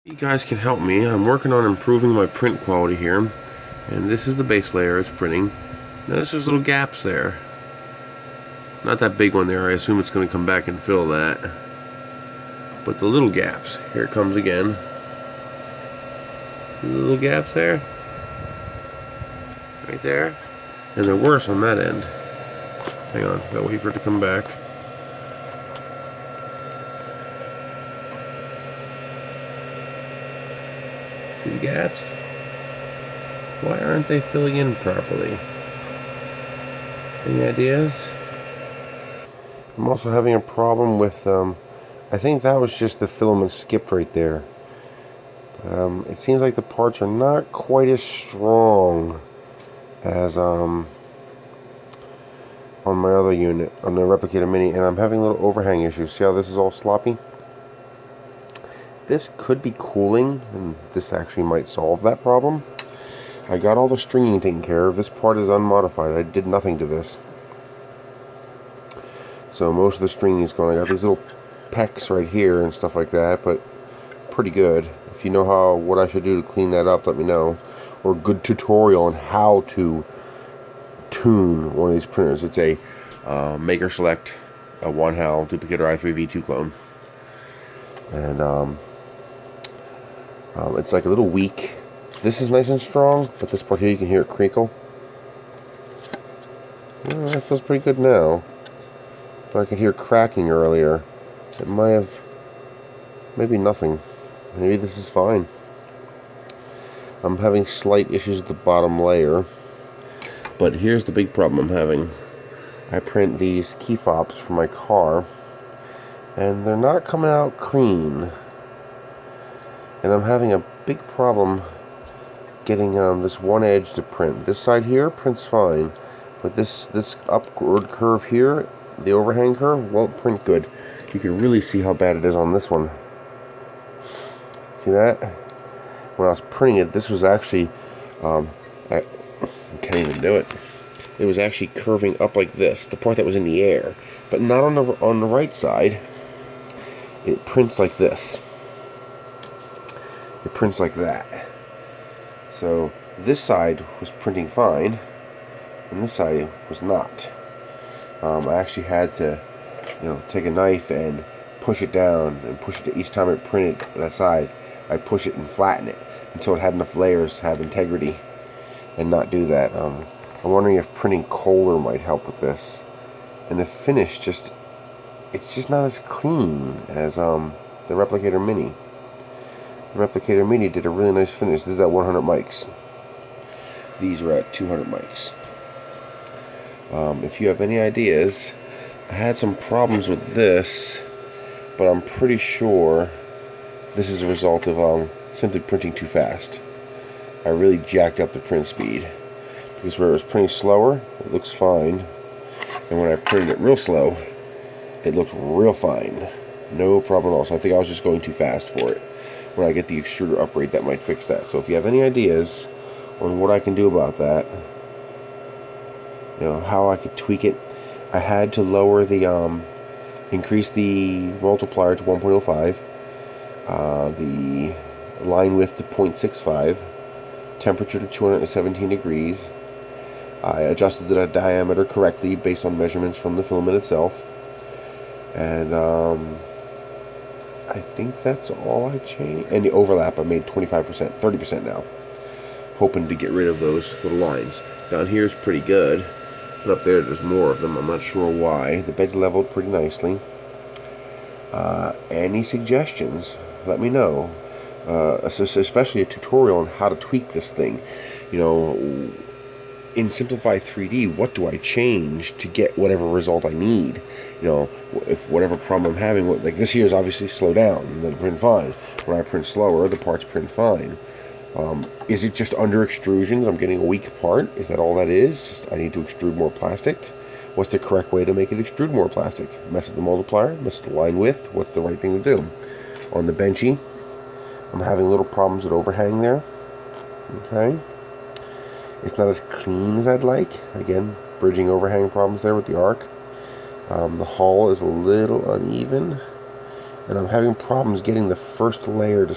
You guys can help me. I'm working on improving my print quality here, and this is the base layer it's printing. Notice there's little gaps there. Not that big one there. I assume it's going to come back and fill that. But the little gaps. Here it comes again. See the little gaps there? Right there. And they're worse on that end. Hang on, gotta wait for it to come back. See the gaps? Why aren't they filling in properly? Any ideas? I'm also having a problem with, I think that was just the filament skipped right there. It seems like the parts are not quite as strong as on my other unit, on the Replicator Mini, and I'm having little overhang issues. See how this is all sloppy? This could be cooling, and this actually might solve that problem. I got all the stringing taken care of. This part is unmodified. I did nothing to this. So most of the stringing is gone. I got these little pecks right here and stuff like that, but pretty good. If you know what I should do to clean that up, let me know. Or a good tutorial on how to tune one of these printers. It's a Maker Select, a 1HAL Duplicator i3v2 clone. And it's like a little weak. This is nice and strong, but this part here you can hear it crinkle. Well, that feels pretty good now. But I could hear cracking earlier. It might have... maybe nothing. Maybe this is fine. I'm having slight issues with the bottom layer. But here's the big problem I'm having. I print these key fobs for my car, and they're not coming out clean. And I'm having a big problem getting this one edge to print. This side here prints fine, but this upward curve here, the overhang curve, won't print good. You can really see how bad it is on this one. See that? When I was printing it, this was actually, I can't even do it. It was actually curving up like this, the part that was in the air, but not on the right side. It prints like this. It prints like that. So this side was printing fine, and this side was not. I actually had to, take a knife and push it down and push it. Each time it printed that side, I push it and flatten it until it had enough layers to have integrity, and not do that. I'm wondering if printing Kohler might help with this. And the finish it's just not as clean as the Replicator Mini. The Replicator Mini did a really nice finish. This is at 100 mics. These are at 200 mics. If you have any ideas, I had some problems with this, but I'm pretty sure this is a result of simply printing too fast. I really jacked up the print speed, because where it was printing slower, it looks fine, and when I printed it real slow, it looked real fine. No problem at all. So I think I was just going too fast for it. When I get the extruder uprate, that might fix that. So if you have any ideas on what I can do about that, how I could tweak it, I had to lower the, increase the multiplier to 1.05, the line width to 0.65, temperature to 217 degrees. I adjusted the diameter correctly based on measurements from the filament itself. And I think that's all I changed. And the overlap I made 25%, 30% now. Hoping to get rid of those little lines. Down here is pretty good, but up there's more of them. I'm not sure why. The bed's leveled pretty nicely. Any suggestions? Let me know. Especially a tutorial on how to tweak this thing. In Simplify 3D, what do I change to get whatever result I need? If whatever problem I'm having, like this here is obviously slow down, and then print fine. When I print slower, the parts print fine. Is it just under extrusions? I'm getting a weak part. Is that all that is? Just I need to extrude more plastic? What's the correct way to make it extrude more plastic? Mess with the multiplier? Mess with the line width? What's the right thing to do? On the Benchy, I'm having little problems with overhang there. Okay. It's not as clean as I'd like. Again, bridging overhang problems there with the arc. The hull is a little uneven, and I'm having problems getting the first layer to